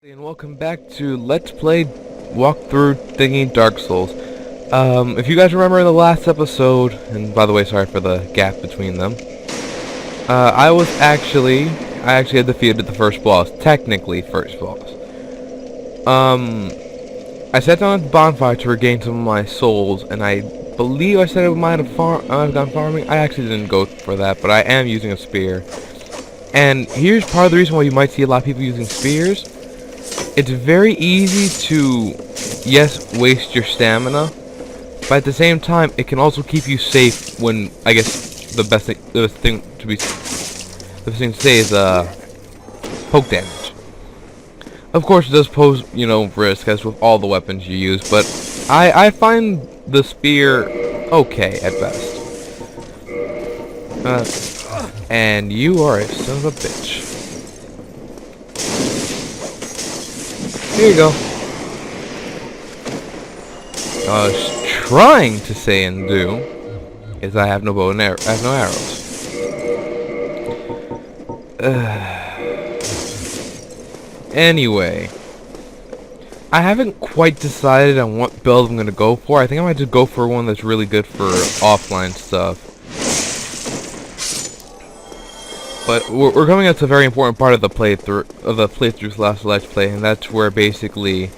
And welcome back to Let's Play Walkthrough Thingy Dark Souls. If you guys remember in the last episode, and by the way, sorry for the gap between them, I actually had defeated the first boss, technically first boss. I sat down at the bonfire to regain some of my souls, and I believe I said I might have gone farming. I actually didn't go for that, but I am using a spear. And here's part of the reason why you might see a lot of people using spears. It's very easy to, yes, waste your stamina, but at the same time, it can also keep you safe when, I guess, the best thing to say is, poke damage. Of course, it does pose, risk, as with all the weapons you use, but I find the spear okay at best. And you are a son of a bitch. Here you go. What I was trying to say and do is I have no bow and arrow. I have no arrows. Anyway, I haven't quite decided on what build I'm gonna go for. I think I might just go for one that's really good for offline stuff. But we're coming up to a very important part of the playthrough slash let's play, and that's where basically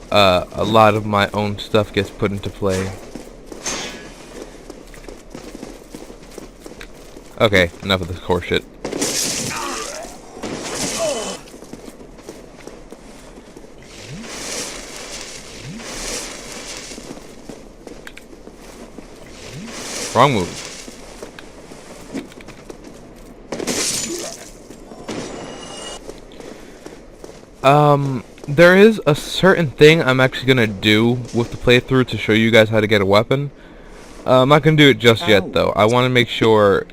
a lot of my own stuff gets put into play. Okay, enough of this core shit. Wrong move. There is a certain thing I'm actually gonna do with the playthrough to show you guys how to get a weapon. I'm not gonna do it just yet though. I want to make sure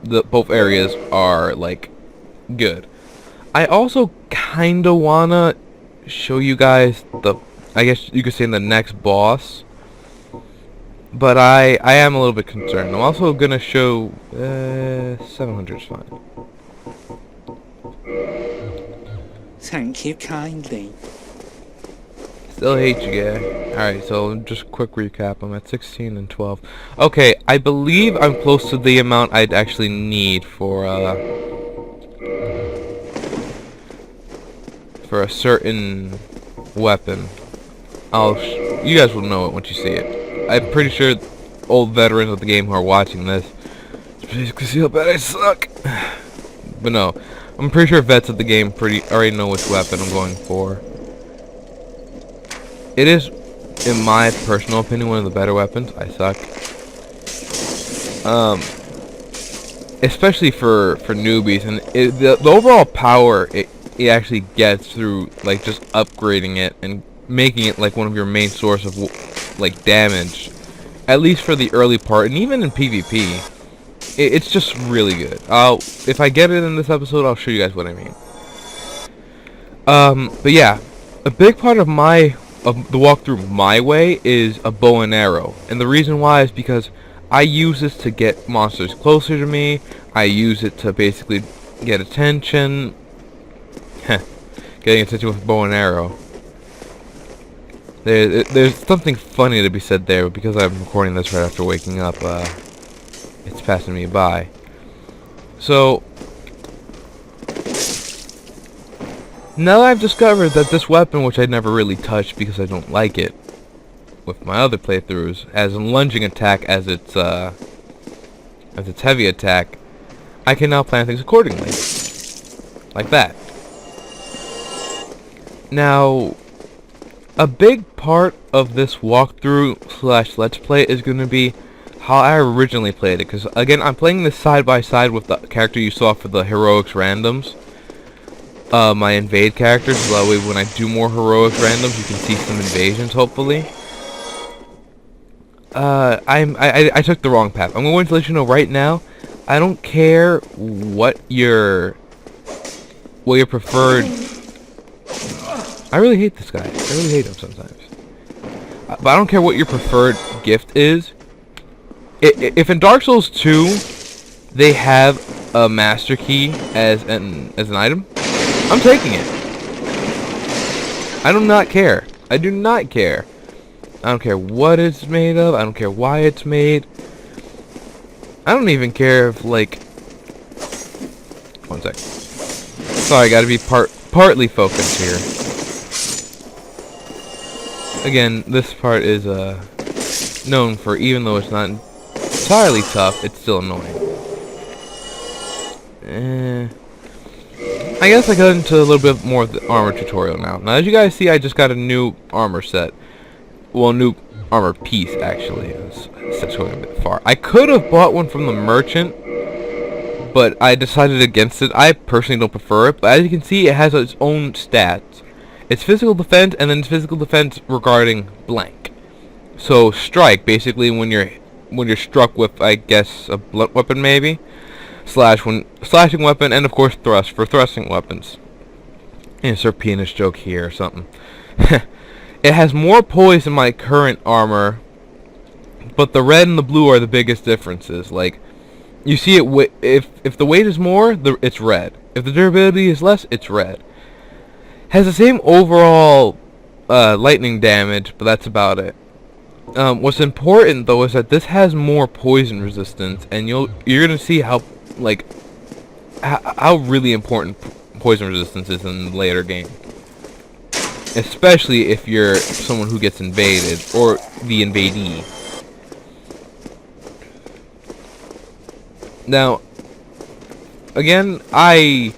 that both areas are, like, good. I also kinda wanna show you guys I guess you could say the next boss. But I am a little bit concerned. I'm also gonna show, 700 is fine. Thank you kindly. Still hate you, guy. Alright, so just a quick recap. I'm at 16 and 12. Okay, I believe I'm close to the amount I'd actually need for a certain weapon. You guys will know it once you see it. I'm pretty sure old veterans of the game who are watching this basically see how bad I suck. But no. I'm pretty sure vets of the game already know which weapon I'm going for. It is, in my personal opinion, one of the better weapons. I suck. Especially for newbies, and the overall power it actually gets through, like, just upgrading it and making it like one of your main source of, like, damage, at least for the early part, and even in PvP. It's just really good. If I get it in this episode, I'll show you guys what I mean. But yeah, a big part of the walkthrough my way is a bow and arrow, and the reason why is because I use this to get monsters closer to me. I use it to basically get attention. Getting attention with bow and arrow. There's something funny to be said there, because I'm recording this right after waking up. It's passing me by. So now that I've discovered that this weapon, which I never really touched because I don't like it with my other playthroughs, as a lunging attack as its heavy attack, I can now plan things accordingly. Like that. Now, a big part of this walkthrough slash let's play is going to be how I originally played it, because again, I'm playing this side by side with the character you saw for the heroics randoms, my invade characters, so that way when I do more heroics randoms you can see some invasions, hopefully. I took the wrong path. I'm going to let you know right now, I don't care what your preferred. I really hate this guy. I really hate him sometimes. But I don't care what your preferred gift is. If in Dark Souls 2 they have a master key as an item, I'm taking it. I do not care. I do not care. I don't care what it's made of. I don't care why it's made. I don't even care if, like... One sec. Sorry, gotta be partly focused here. Again, this part is known for, even though it's not entirely tough, it's still annoying. I guess I got into a little bit more of the armor tutorial now. Now, as you guys see, I just got a new armor set. Well, new armor piece, actually. That's going a bit far. I could have bought one from the merchant, but I decided against it. I personally don't prefer it, but as you can see, it has its own stats. It's physical defense, and then it's physical defense regarding blank. So, strike, basically, when you're struck with, I guess, a blunt weapon, maybe. Slash when slashing weapon, and of course thrust for thrusting weapons. Insert penis joke here or something. It has more poise than my current armor, but the red and the blue are the biggest differences. Like, you see it if the weight is more, it's red. If the durability is less, it's red. Has the same overall lightning damage, but that's about it. What's important though is that this has more poison resistance, and you're gonna see how how really important poison resistance is in the later game. Especially if you're someone who gets invaded, or the invadee. Now, again, I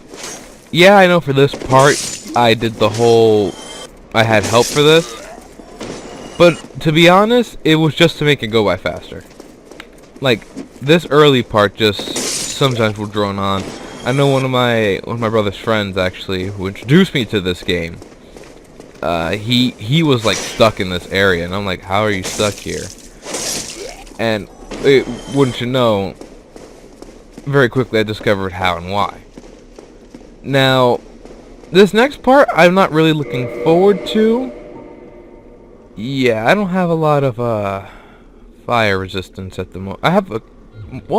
know for this part, I did the whole, I had help for this. But, to be honest, it was just to make it go by faster. Like, this early part just sometimes will drone on. I know one of my brother's friends actually who introduced me to this game. He was like stuck in this area, and I'm like, how are you stuck here? And wouldn't you know, very quickly I discovered how and why. Now, this next part I'm not really looking forward to. Yeah, I don't have a lot of fire resistance at the moment. Actually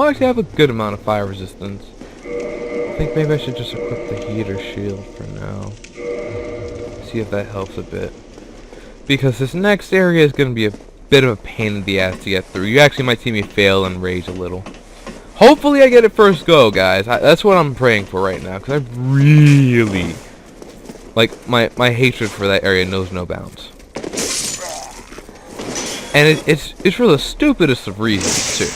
I have a good amount of fire resistance. I think maybe I should just equip the heater shield for now. See if that helps a bit. Because this next area is going to be a bit of a pain in the ass to get through. You actually might see me fail and rage a little. Hopefully I get it first go, guys. That's what I'm praying for right now. Because I really... like, my hatred for that area knows no bounds. And it's for the stupidest of reasons, too.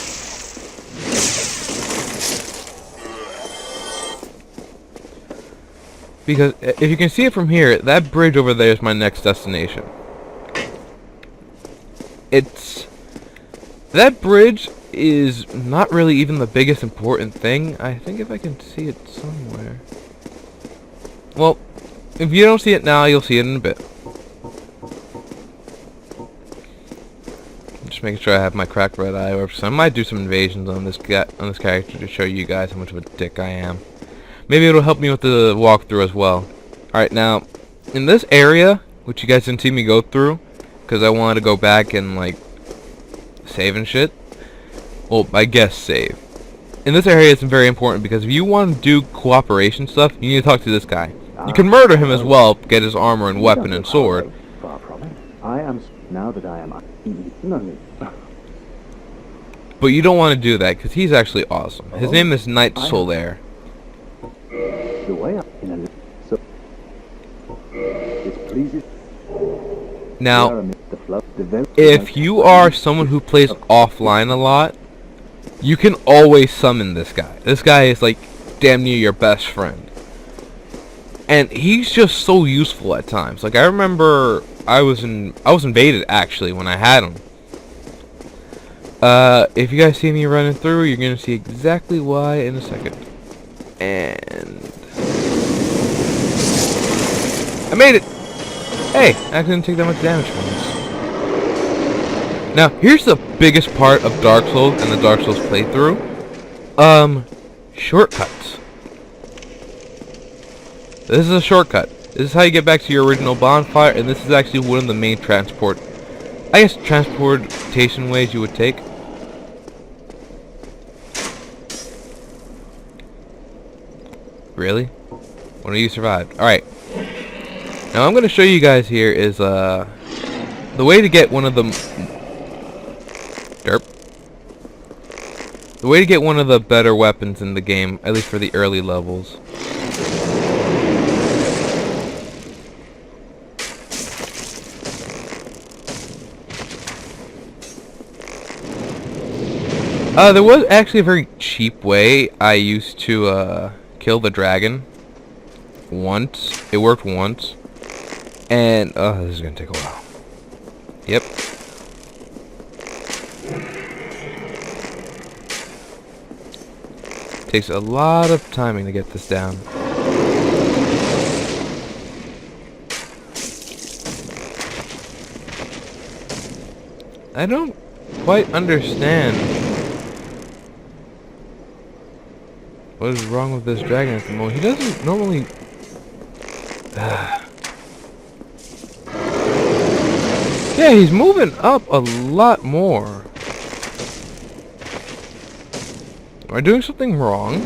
Because if you can see it from here, that bridge over there is my next destination. That bridge is not really even the biggest important thing. I think if I can see it somewhere. Well, if you don't see it now, you'll see it in a bit. Just making sure I have my cracked red eye orb. So I might do some invasions on this character to show you guys how much of a dick I am. Maybe it'll help me with the walkthrough as well. Alright, now, in this area, which you guys didn't see me go through, because I wanted to go back and, like, save and shit. Well, I guess save. In this area, it's very important, because if you want to do cooperation stuff, you need to talk to this guy. You can murder him as well, get his armor and weapon and sword. Far from it. I am, now that I am... No. But you don't want to do that, because he's actually awesome. His name is Knight Solaire. The way up in a so it pleases. Now, if you are someone who plays offline a lot, you can always summon this guy. This guy is like damn near your best friend. And he's just so useful at times. Like, I remember I was invaded actually when I had him. If you guys see me running through, you're gonna see exactly why in a second. And I made it! Hey, I didn't take that much damage from this. Now, here's the biggest part of Dark Souls and the Dark Souls playthrough. Shortcuts. This is a shortcut. This is how you get back to your original bonfire, and this is actually one of the main transportation ways you would take. Really? One of you survived. Alright. Now I'm going to show you guys here is the way to get one of the the way to get one of the better weapons in the game, at least for the early levels. There was actually a very cheap way I used to kill the dragon. Once. It worked once. And, this is gonna take a while. Yep. Takes a lot of timing to get this down. I don't quite understand what is wrong with this dragon at the moment. He doesn't normally... Yeah, he's moving up a lot more. Am I doing something wrong?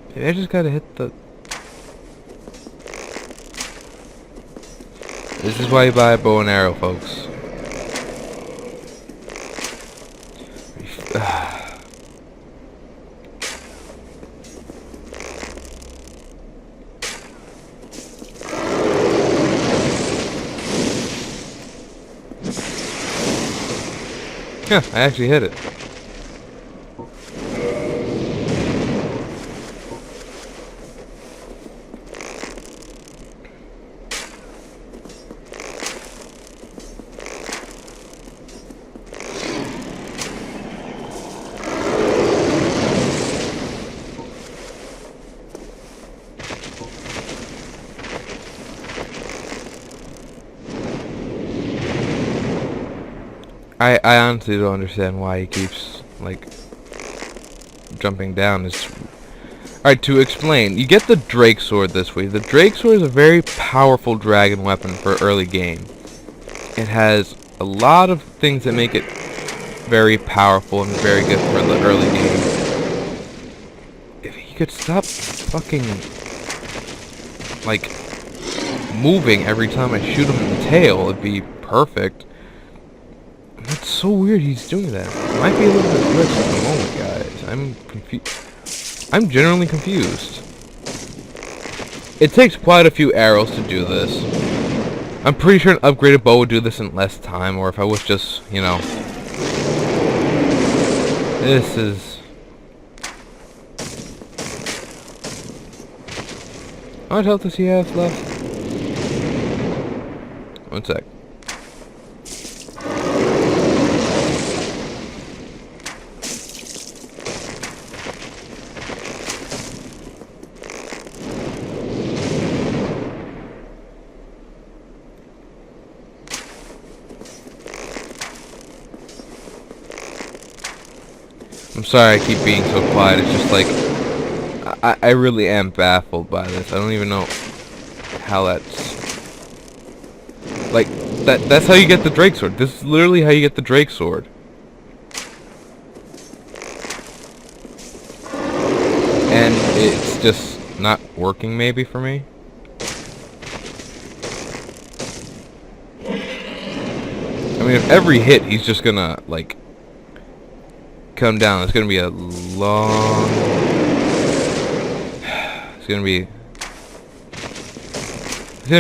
Maybe I just gotta hit the... This is why you buy a bow and arrow, folks. Yeah, I actually hit it. I honestly don't understand why he keeps, like, jumping down. Alright, to explain, you get the Drake Sword this way. The Drake Sword is a very powerful dragon weapon for early game. It has a lot of things that make it very powerful and very good for the early game. If he could stop fucking, like, moving every time I shoot him in the tail, it'd be perfect. That's so weird he's doing that. It might be a little bit glitched at the moment, guys. I'm confused. I'm generally confused. It takes quite a few arrows to do this. I'm pretty sure an upgraded bow would do this in less time, or if I was just, you know... This is... How much health does he have left? One sec. I'm sorry I keep being so quiet. It's just like I really am baffled by this. I don't even know how that's like that's how you get the Drake Sword. This is literally how you get the Drake Sword. And it's just not working maybe for me. I mean, if every hit he's just gonna like come down, it's gonna be a long... It's gonna be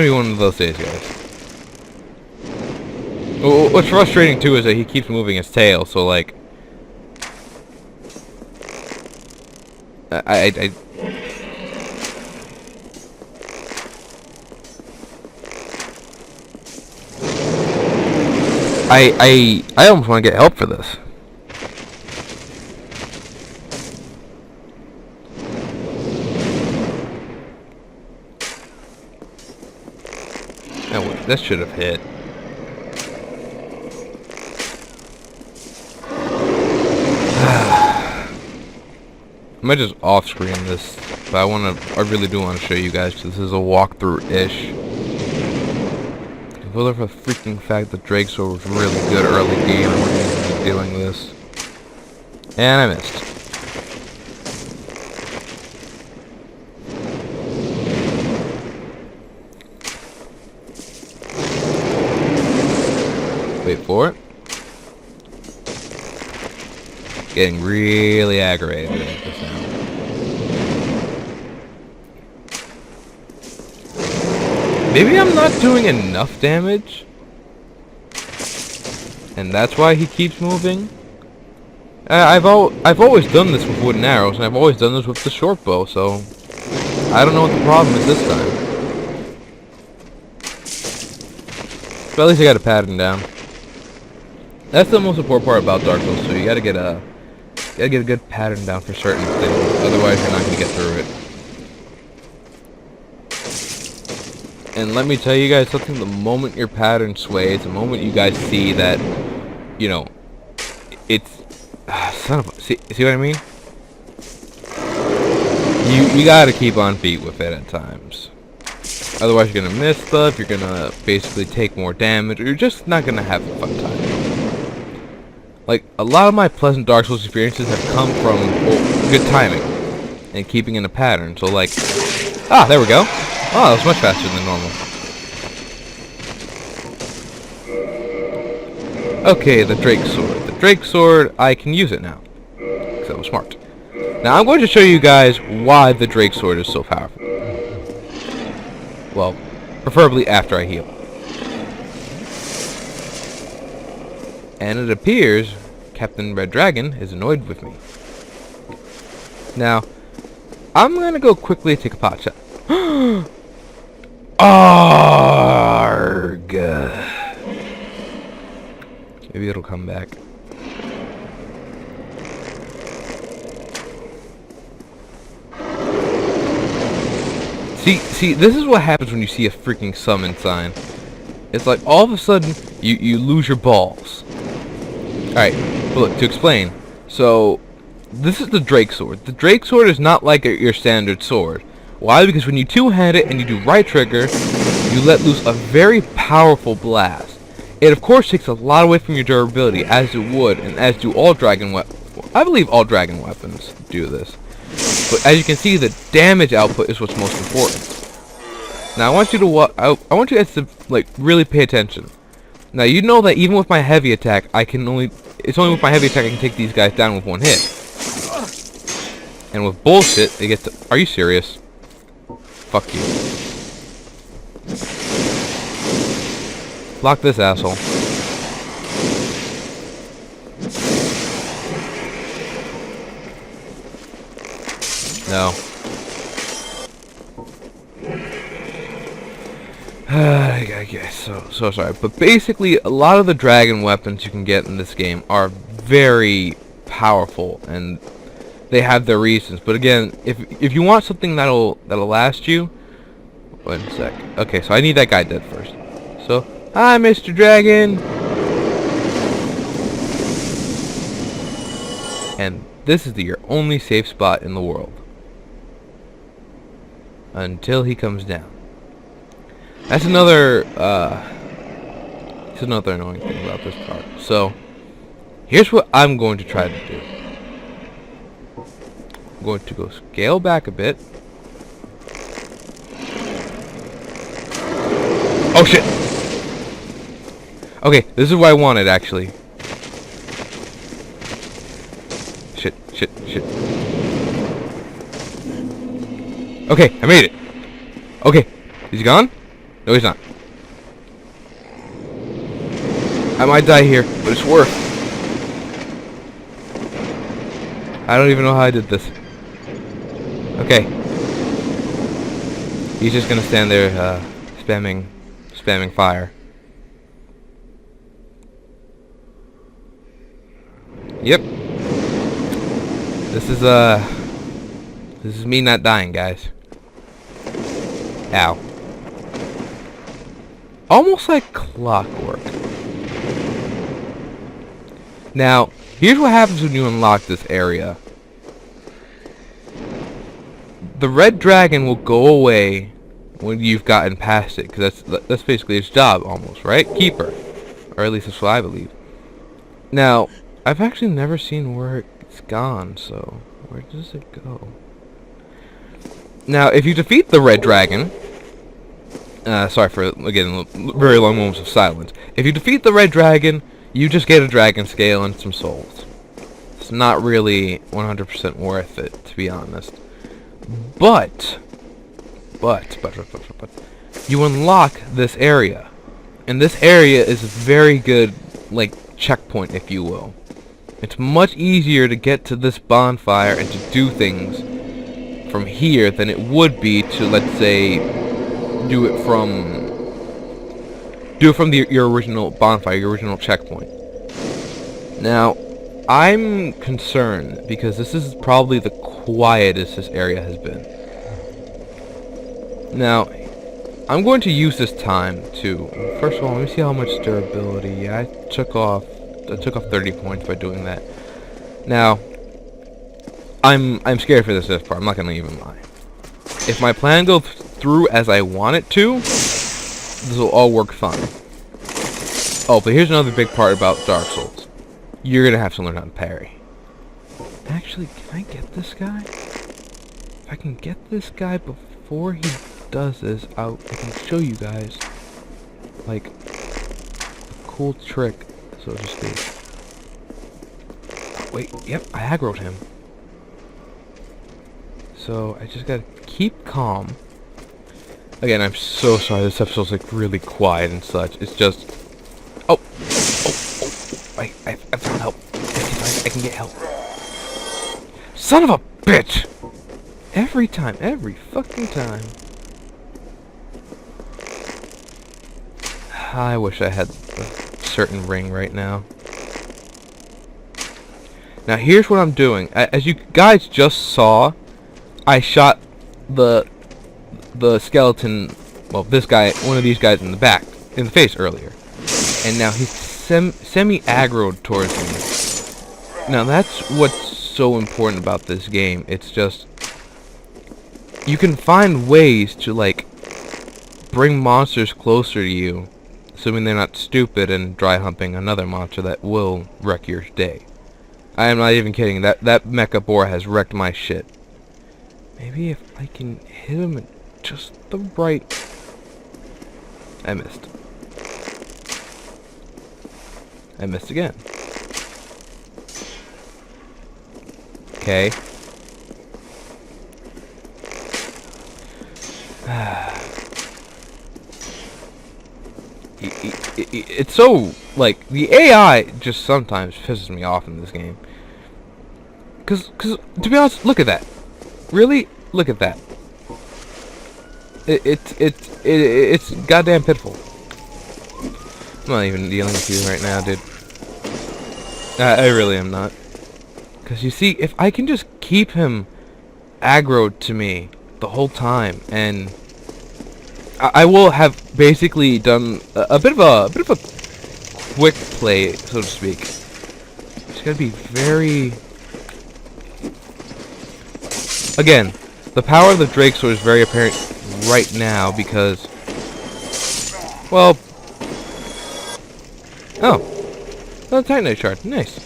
one of those days, guys. What's frustrating too is that he keeps moving his tail, so like I almost want to get help for this. That should have hit. I might just off-screen this, but I really do want to show you guys. This is a walkthrough-ish. Well, for the freaking fact that Drake Sword was really good early game, and we're going to be doing this. And I missed. Wait for it. Getting really aggravated at this now. Maybe I'm not doing enough damage, and that's why he keeps moving. I've always done this with wooden arrows, and I've always done this with the short bow, so I don't know what the problem is this time. But at least I got a pattern down. That's the most important part about Dark Souls, so you gotta get a good pattern down for certain things, otherwise you're not gonna get through it. And let me tell you guys something, the moment your pattern sways, the moment you guys see that, you know, it's... son of a... See what I mean? You gotta keep on feet with it at times. Otherwise you're gonna miss stuff, you're gonna basically take more damage, or you're just not gonna have a fun time. Like, a lot of my pleasant Dark Souls experiences have come from, well, good timing and keeping in a pattern. So like, there we go. Oh, that was much faster than normal. Okay, the Drake Sword. The Drake Sword, I can use it now, because I was smart. Now I'm going to show you guys why the Drake Sword is so powerful. Well, preferably after I heal. And it appears Captain Red Dragon is annoyed with me. Now, I'm gonna go quickly take a pot shot. Arg. Maybe it'll come back. See, this is what happens when you see a freaking summon sign. It's like all of a sudden you lose your balls. Alright, but look, to explain. So, this is the Drake Sword. The Drake Sword is not like your standard sword. Why? Because when you two-hand it and you do right trigger, you let loose a very powerful blast. It of course takes a lot away from your durability, as it would, and as do all dragon weapons. I believe all dragon weapons do this. But as you can see, the damage output is what's most important. Now I want you to I want you guys to like really pay attention. Now you know that even with my heavy attack, it's only with my heavy attack I can take these guys down with one hit. And with bullshit, they get to... Are you serious? Fuck you. Block this asshole. No. I guess so sorry, but basically a lot of the dragon weapons you can get in this game are very powerful, and they have their reasons. But again, if you want something that'll last you, wait a sec. Okay, so I need that guy dead first. So, hi, Mr. Dragon. And this is your only safe spot in the world until he comes down. That's another annoying thing about this part. So, here's what I'm going to try to do. I'm going to go scale back a bit. Oh shit! Okay, this is what I wanted actually. Shit. Okay, I made it. Okay, is he gone? No, he's not. I might die here, but it's worth. I don't even know how I did this. Okay. He's just gonna stand there, spamming fire. Yep. This is me not dying, guys. Ow. Almost like clockwork. Now, here's what happens when you unlock this area. The red dragon will go away when you've gotten past it, because that's basically its job almost, right? Keeper. Or at least that's what I believe. Now, I've actually never seen where it's gone, so where does it go? Now, if you defeat the red dragon, Sorry for, again, very long moments of silence. If you defeat the red dragon, you just get a dragon scale and some souls. It's not really 100% worth it, to be honest. But, you unlock this area. And this area is a very good, like, checkpoint, if you will. It's much easier to get to this bonfire and to do things from here than it would be to, let's say, do it from your original bonfire, your original checkpoint. Now, I'm concerned because this is probably the quietest this area has been. Now, I'm going to use this time to, first of all, let me see how much durability. Yeah, I took off 30 points by doing that. Now, I'm scared for this part. I'm not gonna even lie. If my plan goes through as I want it to, this will all work fine. Oh, but here's another big part about Dark Souls. You're gonna have to learn how to parry. Actually, can I get this guy? If I can get this guy before he does this, I can show you guys, like, a cool trick, so to speak. Wait, yep, I aggroed him. So, I just gotta keep calm. Again, I'm so sorry, this episode's like really quiet and such. It's just... Oh! I found help. I can get help. Son of a bitch! Every time, every fucking time. I wish I had a certain ring right now. Now here's what I'm doing. As you guys just saw, I shot the skeleton, well, this guy, one of these guys in the face earlier. And now he's semi-aggroed towards me. Now that's what's so important about this game. It's just, you can find ways to, like, bring monsters closer to you, assuming they're not stupid and dry humping another monster that will wreck your day. I am not even kidding. That mecha boar has wrecked my shit. Maybe if I can hit him at just the right... I missed. I missed again. Okay. It's so, like, the AI just sometimes pisses me off in this game. Cause to be honest, look at that. Really? Look at that. It's goddamn pitiful. I'm not even dealing with you right now, dude. I really am not. Cause you see, if I can just keep him aggroed to me the whole time, and I will have basically done a bit of a quick play, so to speak. Just gotta be very... Again, the power of the Drake Sword is very apparent right now because... Well... Oh! Oh, Titanite Shard. Nice.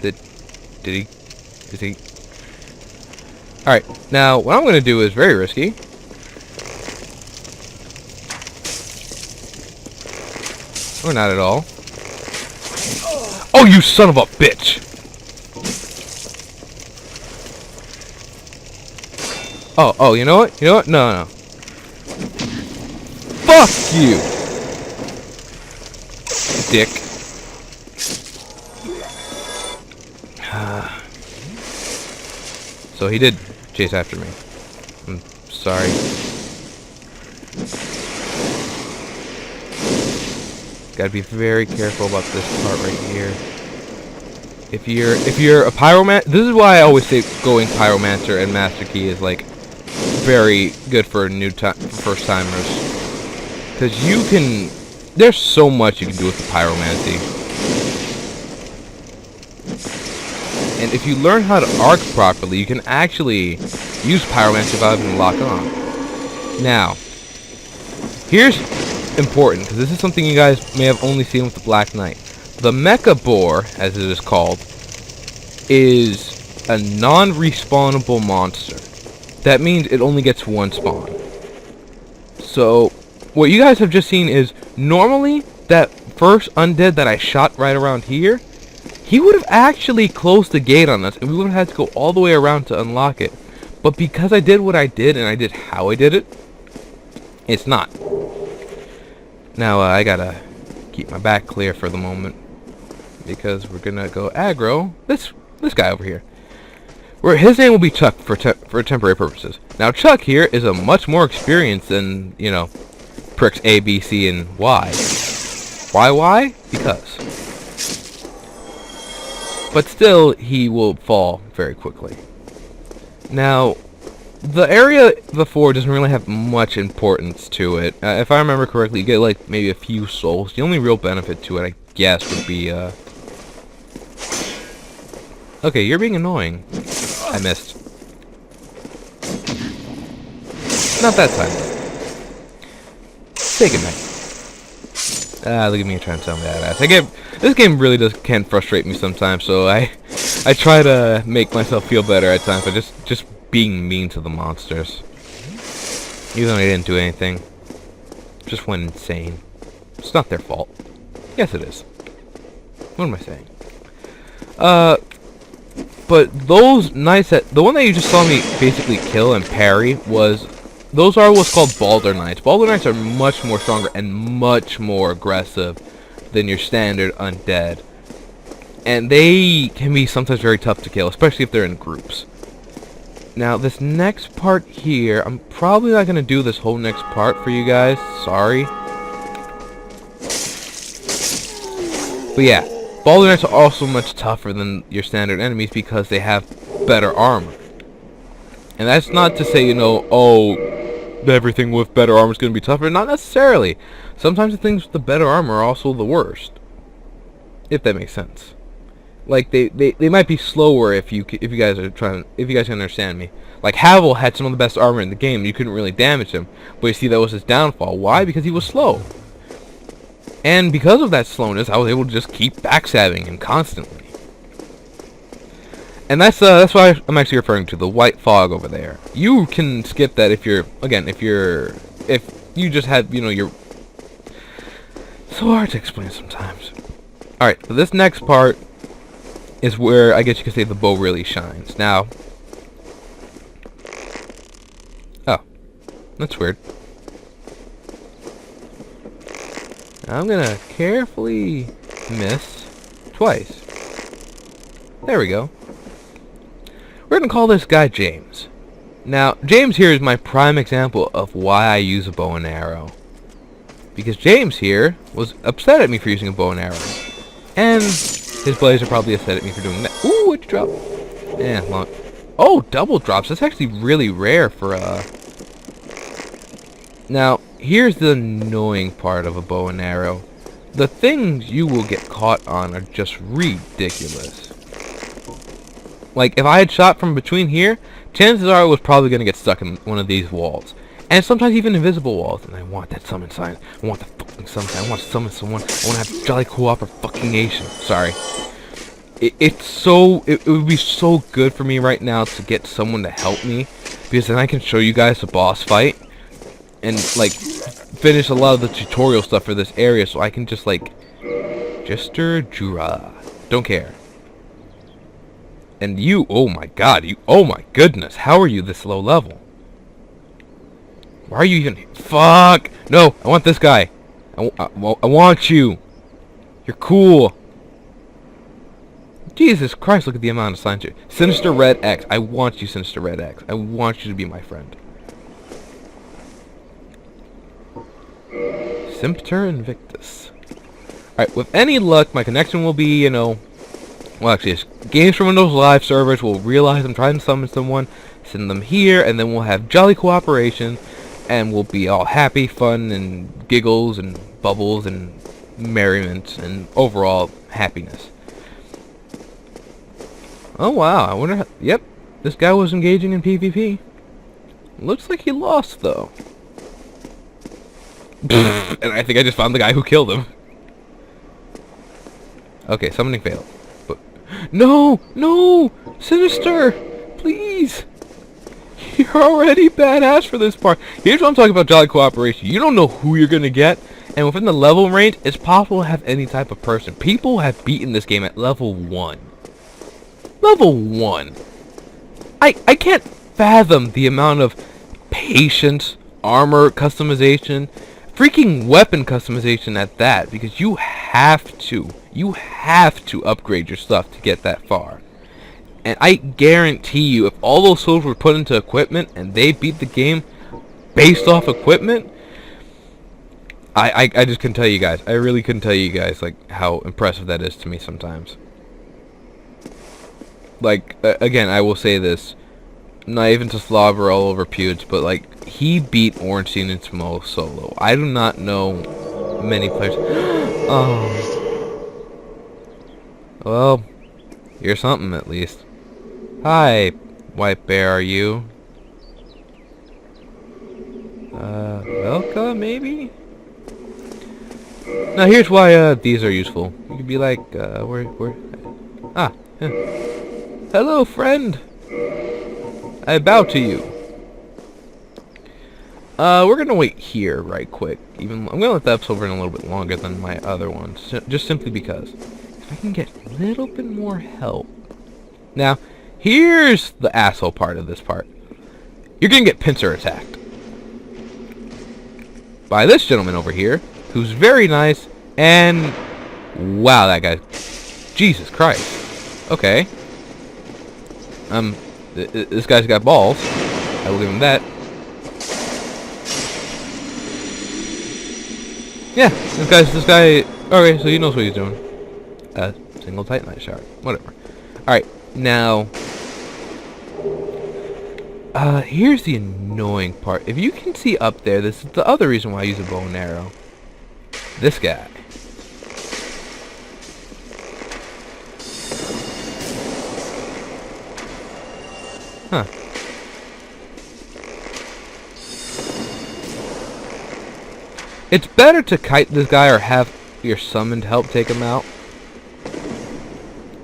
Did he? Is he? Alright, now what I'm going to do is very risky. Or not at all. Oh, you son of a bitch! Oh, you know what? You know what? No. Fuck you! Dick. So he did chase after me. I'm sorry. Gotta be very careful about this part right here. If you're a pyromancer, this is why I always say going pyromancer and master key is like very good for first timers, because you can. There's so much you can do with the pyromancy. And if you learn how to arc properly, you can actually use pyromancy without having to lock on. Now, here's important, because this is something you guys may have only seen with the Black Knight. the Mecha Boar, as it is called, is a non-respawnable monster. That means it only gets one spawn. So, what you guys have just seen is, normally, that first undead that I shot right around here, he would have actually closed the gate on us, and we would have had to go all the way around to unlock it. But because I did what I did, and I did how I did it, it's not. Now, I gotta keep my back clear for the moment, because we're gonna go aggro this guy over here. Where his name will be Chuck for temporary purposes. Now, Chuck here is a much more experienced than, you know, pricks A, B, C, and Y. Why? Because. But still, he will fall very quickly. Now, the area before doesn't really have much importance to it. If I remember correctly, you get like maybe a few souls. The only real benefit to it, I guess, would be okay, you're being annoying. I missed. Not that time. Say goodnight. Look at me trying to sound badass. This game really can frustrate me sometimes, so I try to make myself feel better at times by just being mean to the monsters. Even though they didn't do anything. Just went insane. It's not their fault. Yes, it is. What am I saying? But those knights the one that you just saw me basically kill and parry those are what's called Balder Knights. Balder Knights are much more stronger and much more aggressive than your standard undead. And they can be sometimes very tough to kill, especially if they're in groups. Now, this next part here, I'm probably not going to do this whole next part for you guys. Sorry. But yeah, Balder Knights are also much tougher than your standard enemies because they have better armor. And that's not to say, you know, oh, everything with better armor is going to be tougher. Not necessarily. Sometimes the things with the better armor are also the worst. If that makes sense. Like, they might be slower if you guys can understand me. Like, Havel had some of the best armor in the game. You couldn't really damage him. But you see, that was his downfall. Why? Because he was slow. And because of that slowness, I was able to just keep backstabbing him constantly. And that's why I'm actually referring to the white fog over there. You can skip that if you just have, you know, your... So hard to explain sometimes. Alright, so this next part is where I guess you could say the bow really shines. Now... Oh. That's weird. I'm gonna carefully miss twice. There we go. We're gonna call this guy James. Now, James here is my prime example of why I use a bow and arrow. Because James here was upset at me for using a bow and arrow. And his buddies are probably upset at me for doing that. Ooh, what'd you drop? Yeah, long. Oh, double drops. That's actually really rare for Now, here's the annoying part of a bow and arrow. The things you will get caught on are just ridiculous. Like, if I had shot from between here, chances are I was probably going to get stuck in one of these walls. And sometimes even invisible walls. And I want that summon sign. I want the fucking summon sign. I want to summon someone. I want to have jolly cooperation. Sorry. It would be so good for me right now to get someone to help me. Because then I can show you guys the boss fight. And, like, finish a lot of the tutorial stuff for this area. So I can just, like, Jester Jura. Don't care. And you, oh my god, oh my goodness, how are you this low level? Why are you even, fuck, no, I want this guy, I want you, you're cool. Jesus Christ, look at the amount of signs here. Sinister Red X, I want you, Sinister Red X, I want you to be my friend. Simpter Invictus. Alright, with any luck, my connection will be, you know, well, actually, Games from Windows Live servers will realize I'm trying to summon someone, send them here, and then we'll have jolly cooperation, and we'll be all happy, fun, and giggles, and bubbles, and merriment, and overall happiness. Oh, wow, I wonder how... Yep, this guy was engaging in PvP. Looks like he lost, though. And I think I just found the guy who killed him. Okay, summoning failed. But no, no, Sinister, please. You're already badass for this part. Here's what I'm talking about, Jolly Cooperation. You don't know who you're gonna get, and within the level range, it's possible to have any type of person. People have beaten this game at level 1. Level 1. I can't fathom the amount of patience, armor customization, freaking weapon customization at that, because you have to upgrade your stuff to get that far. And I guarantee you, if all those souls were put into equipment and they beat the game based off equipment, I just couldn't tell you guys. I really couldn't tell you guys like how impressive that is to me sometimes. Like, again, I will say this, not even to slobber all over Pewds, but like, he beat Ornstein and Smo solo. I do not know many players. Oh. Well, you're something at least. Hi, White Bear, are you? Velka, maybe? Now here's why these are useful. You could be like, where? Ah, yeah. Hello, friend. I bow to you. We're gonna wait here right quick. I'm gonna let the episode run a little bit longer than my other ones, just simply because if I can get a little bit more help. Now, here's the asshole part of this part. You're gonna get pincer attacked by this gentleman over here, who's very nice, and wow, that guy, Jesus Christ. Okay. This guy's got balls. I will give him that. Yeah, this guy. Okay, so he knows what he's doing. Single Titanite shard, whatever. All right, now. Here's the annoying part. If you can see up there, this is the other reason why I use a bow and arrow. This guy. Huh. It's better to kite this guy or have your summoned help take him out.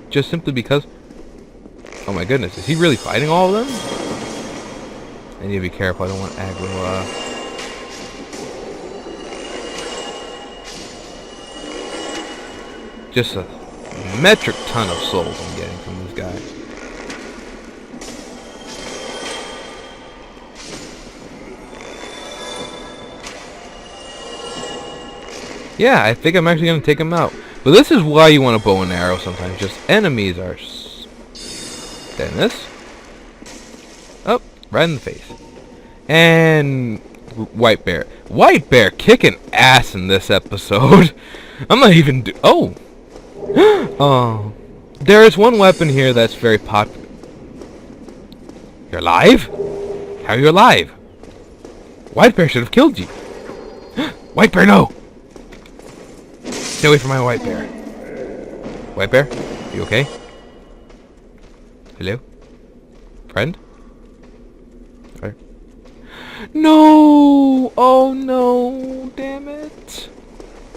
Just simply because... Oh my goodness, is he really fighting all of them? I need to be careful, I don't want aggro, Just a metric ton of souls I'm getting from this guy. Yeah, I think I'm actually going to take him out. But this is why you want a bow and arrow sometimes. Just enemies are... Dennis? Oh, right in the face. And... White Bear. White Bear kicking ass in this episode. I'm not even... Oh! Oh. There is one weapon here that's very popular. You're alive? How are you alive? White Bear should have killed you. White Bear, no! Stay away from my White Bear. White Bear? You okay? Hello? Friend? Alright. No! Oh no! Damn it!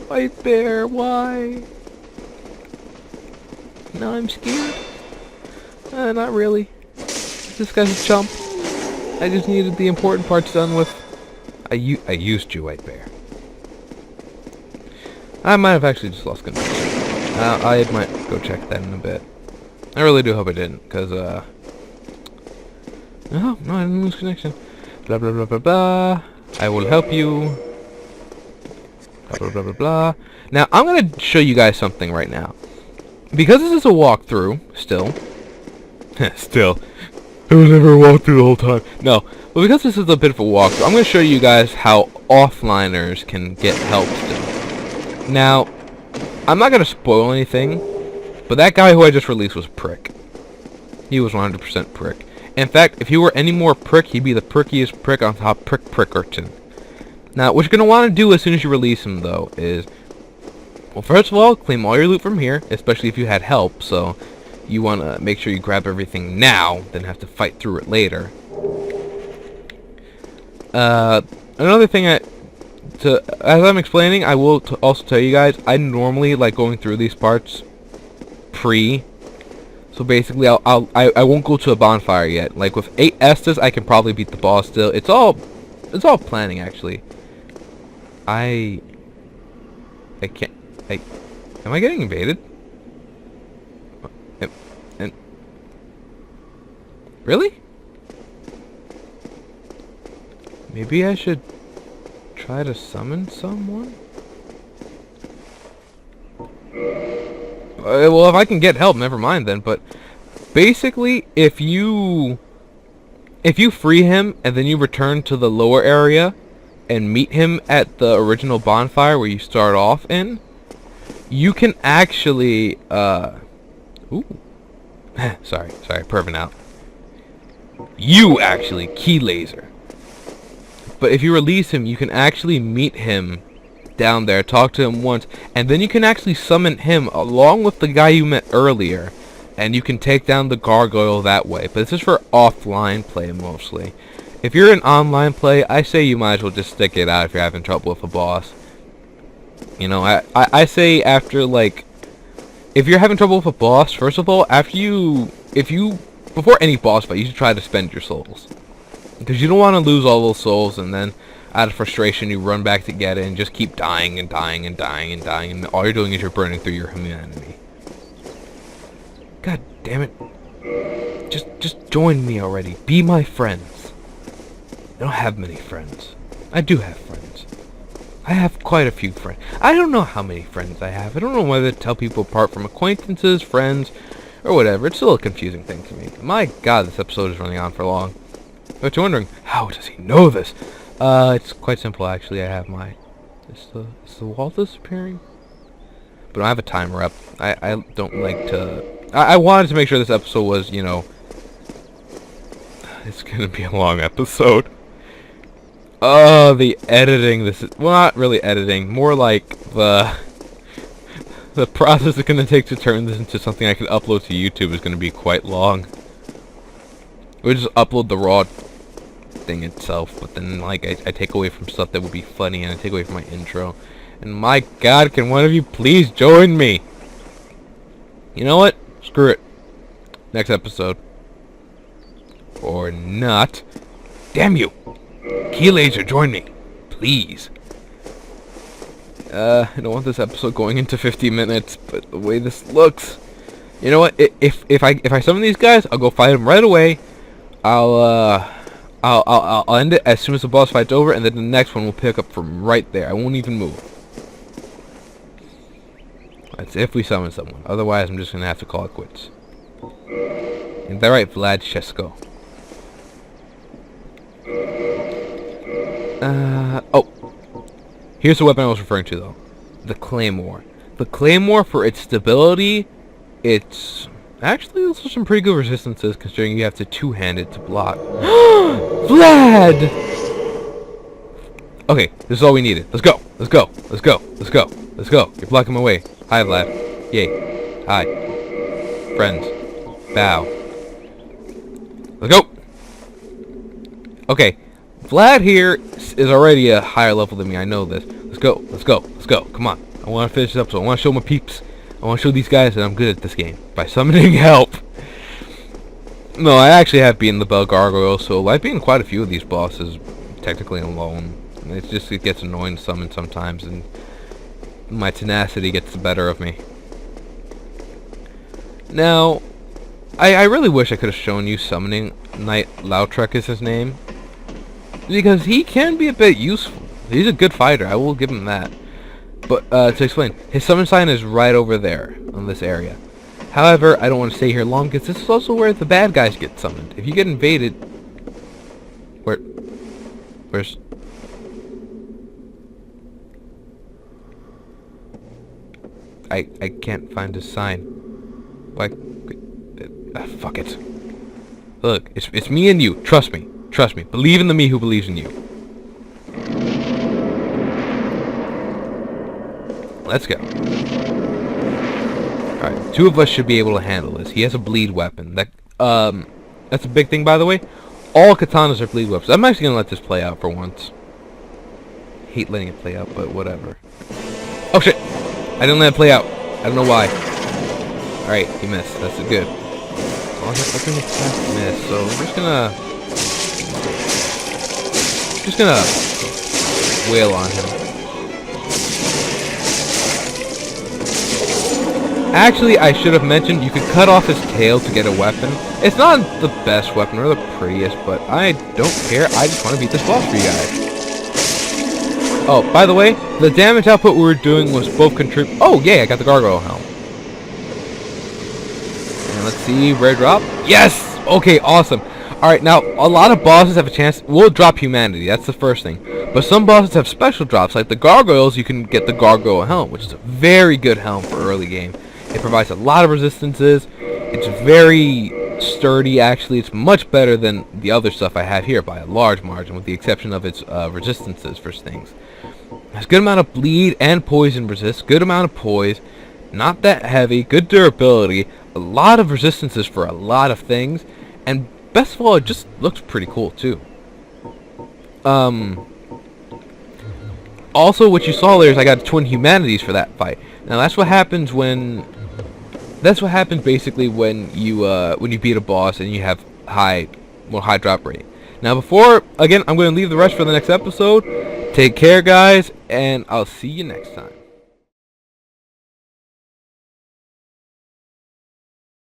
White Bear, why? Now I'm scared. Not really. This guy's a chump. I just needed the important parts done with. I used you, White Bear. I might have actually just lost connection. I might go check that in a bit. I really do hope I didn't, because, No, I didn't lose connection. Blah, blah, blah, blah, blah. I will help you. Blah, blah, blah, blah, blah. Now, I'm going to show you guys something right now. Because this is a walkthrough, still. Still. It was never a walkthrough the whole time. No. But because this is a bit of a walkthrough, I'm going to show you guys how offliners can get help still. Now, I'm not going to spoil anything, but that guy who I just released was prick. He was 100% prick. In fact, if he were any more prick, he'd be the prickiest prick on top prickerton. Now, what you're going to want to do as soon as you release him, though, is... Well, first of all, claim all your loot from here, especially if you had help, so you want to make sure you grab everything now, then have to fight through it later. Another thing as I'm explaining, I will also tell you guys, I normally like going through these parts pre. So basically, I won't go to a bonfire yet. Like with 8 Estus, I can probably beat the boss still. It's all planning actually. I can't. Am I getting invaded? And really? Maybe I should try to summon someone? Well, if I can get help, never mind then. But basically, if you free him and then you return to the lower area and meet him at the original bonfire where you start off in, you can actually ooh. sorry, perving out. You actually key laser. But if you release him, you can actually meet him down there, talk to him once, and then you can actually summon him along with the guy you met earlier, and you can take down the gargoyle that way. But this is for offline play mostly. If you're in online play, I say you might as well just stick it out if you're having trouble with a boss. You know, I say after, like, if you're having trouble with a boss, first of all, before any boss fight, you should try to spend your souls. Because you don't want to lose all those souls, and then out of frustration you run back to get it and just keep dying and dying and dying and dying, and all you're doing is you're burning through your humanity. God damn it. Just join me already. Be my friends. I don't have many friends. I do have friends. I have quite a few friends. I don't know how many friends I have. I don't know whether to tell people apart from acquaintances, friends, or whatever. It's still a confusing thing to me. My god, this episode is running on for long. But you're wondering, how does he know this? It's quite simple actually. I have my... Is the wall disappearing? But I have a timer up. I don't like to... I wanted to make sure this episode was, you know... It's gonna be a long episode. Oh, the editing. This is... Well, not really editing. More like the process it's gonna take to turn this into something I can upload to YouTube is gonna be quite long. We'll just upload the raw thing itself, but then like I take away from stuff that would be funny, and I take away from my intro. And my god, can one of you please join me? You know what? Screw it. Next episode. Or not. Damn you! Key laser, join me. Please. I don't want this episode going into 50 minutes, but the way this looks... You know what? If I summon these guys, I'll go fight them right away. I'll end it as soon as the boss fight's over, and then the next one will pick up from right there. I won't even move. That's if we summon someone. Otherwise, I'm just gonna have to call it quits. Is that right, Vlad Chesko? Oh. Here's the weapon I was referring to, though. The Claymore. The Claymore, for its stability, it's... Actually, there's some pretty good resistances, considering you have to two-hand it to block. Vlad! Okay, this is all we needed. Let's go! Let's go! Let's go! Let's go! Let's go! You're blocking my way. Hi, Vlad. Yay. Hi. Friends. Bow. Let's go! Okay. Vlad here is already a higher level than me. I know this. Let's go. Let's go. Let's go. Come on. I want to finish this episode. I want to show my peeps. I want to show these guys that I'm good at this game. By summoning help. No, I actually have beaten the Bell Gargoyle, so I've beaten quite a few of these bosses, technically alone. It gets annoying to summon sometimes, and my tenacity gets the better of me. Now, I really wish I could have shown you summoning Knight Lautrec is his name, because he can be a bit useful. He's a good fighter, I will give him that. But, to explain, his summon sign is right over there, on this area. However, I don't want to stay here long, because this is also where the bad guys get summoned. If you get invaded... Where's... I can't find his sign. Like... fuck it. Look, it's me and you. Trust me. Trust me. Believe in the me who believes in you. Let's go. Alright, two of us should be able to handle this. He has a bleed weapon. That's a big thing, by the way. All katanas are bleed weapons. I'm actually gonna let this play out for once. Hate letting it play out, but whatever. Oh shit! I didn't let it play out. I don't know why. Alright, he missed. That's good. Oh, his fucking attack missed. So we're just gonna wail on him. Actually, I should have mentioned you could cut off his tail to get a weapon. It's not the best weapon or the prettiest, but I don't care. I just want to beat this boss for you guys. Oh, by the way, the damage output we were doing was both contribute. Oh, yeah, I got the gargoyle helm. And let's see, rare drop. Yes! Okay, awesome. Alright, now, a lot of bosses have a chance. We'll drop humanity, that's the first thing. But some bosses have special drops, like the gargoyles, you can get the gargoyle helm, which is a very good helm for early game. It provides a lot of resistances. It's very sturdy, actually. It's much better than the other stuff I have here by a large margin, with the exception of its resistances for things. Has a good amount of bleed and poison resist, good amount of poise, not that heavy, good durability, a lot of resistances for a lot of things, and best of all, it just looks pretty cool too. Also, what you saw there is I got twin humanities for that fight. Now that's what happens when. That's what happens basically when you beat a boss and you have high drop rate. Now again, I'm going to leave the rest for the next episode. Take care, guys, and I'll see you next time.